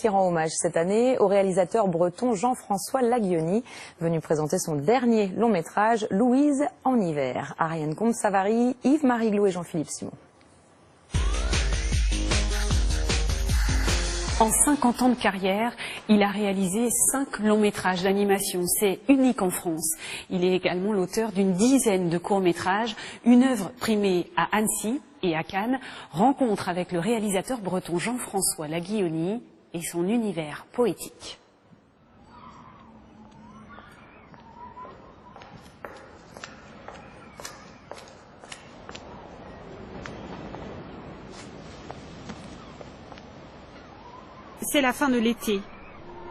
qui rend hommage cette année au réalisateur breton Jean-François Laguioni, venu présenter son dernier long métrage, Louise en hiver. Ariane Comte-Savary, Yves-Marie Glou et Jean-Philippe Simon. En 50 ans de carrière, il a réalisé 5 longs métrages d'animation. C'est unique en France. Il est également l'auteur d'une dizaine de courts métrages, une œuvre primée à Annecy et à Cannes, rencontre avec le réalisateur breton Jean-François Laguioni et son univers poétique. C'est la fin de l'été.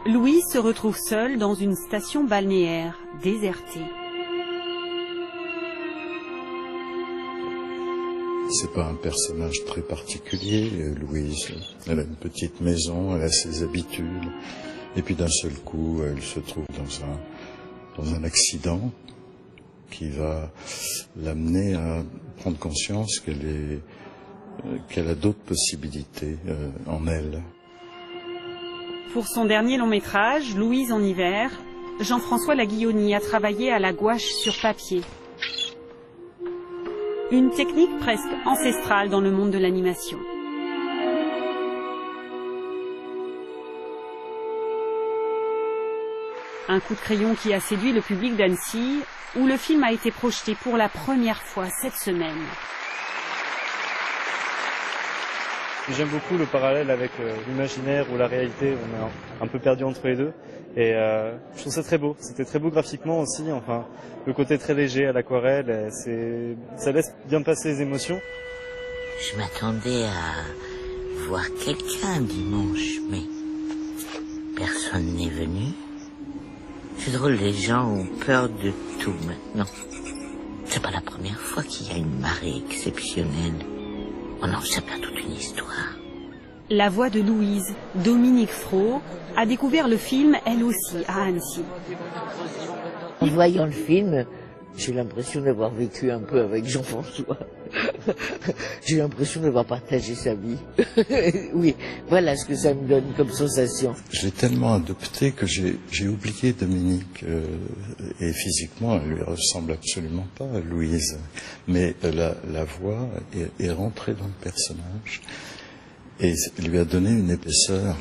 Louise se retrouve seule dans une station balnéaire désertée. C'est pas un personnage très particulier, Louise. Elle a une petite maison, elle a ses habitudes. Et puis d'un seul coup, elle se trouve dans un accident qui va l'amener à prendre conscience qu'elle a d'autres possibilités en elle. Pour son dernier long métrage, Louise en hiver, Jean-François Laguioni a travaillé à la gouache sur papier. Une technique presque ancestrale dans le monde de l'animation. Un coup de crayon qui a séduit le public d'Annecy, où le film a été projeté pour la première fois cette semaine. J'aime beaucoup le parallèle avec l'imaginaire ou la réalité, on est un peu perdu entre les deux. Et je trouve ça très beau, c'était très beau graphiquement aussi, enfin, le côté très léger à l'aquarelle, ça laisse bien passer les émotions. Je m'attendais à voir quelqu'un dimanche, mais personne n'est venu. C'est drôle, les gens ont peur de tout maintenant. C'est pas la première fois qu'il y a une marée exceptionnelle. Oh non, c'est pas toute une histoire. La voix de Louise, Dominique Fro, a découvert le film, elle aussi, à Annecy. En voyant le film, j'ai l'impression d'avoir vécu un peu avec Jean-François. J'ai l'impression d'avoir partagé sa vie. Oui, voilà ce que ça me donne comme sensation. Je l'ai tellement adopté que j'ai oublié Dominique. Et physiquement, elle lui ressemble absolument pas à Louise. Mais la voix est rentrée dans le personnage et lui a donné une épaisseur,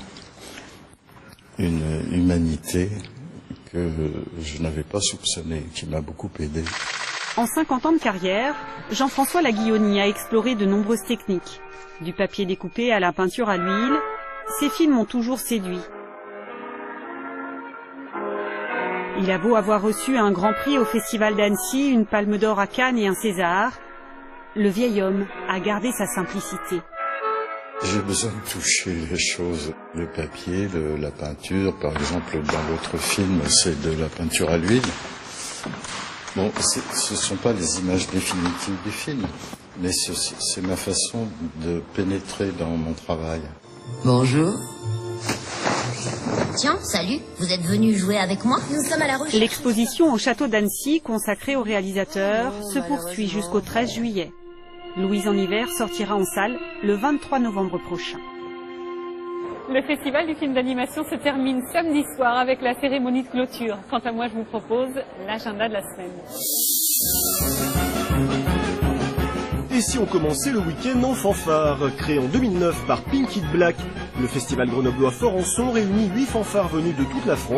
une humanité que je n'avais pas soupçonnée, qui m'a beaucoup aidé. En 50 ans de carrière, Jean-François Laguioni a exploré de nombreuses techniques. Du papier découpé à la peinture à l'huile, ses films ont toujours séduit. Il a beau avoir reçu un grand prix au Festival d'Annecy, une Palme d'Or à Cannes et un César, le vieil homme a gardé sa simplicité. J'ai besoin de toucher les choses. Le papier, la peinture, par exemple, dans l'autre film, c'est de la peinture à l'huile. Bon, ce ne sont pas les images définitives du film, mais c'est ma façon de pénétrer dans mon travail. Bonjour. Tiens, salut, vous êtes venu jouer avec moi? Nous sommes à la recherche. L'exposition au château d'Annecy, consacrée au réalisateur, se poursuit jusqu'au 13 juillet. Louise en hiver sortira en salle le 23 novembre prochain. Le festival du film d'animation se termine samedi soir avec la cérémonie de clôture. Quant à moi, je vous propose l'agenda de la semaine. Et si on commençait le week-end en fanfare? Créé en 2009 par Pink Kid Black, le festival grenoblois Fort en Son réunit 8 fanfares venus de toute la France.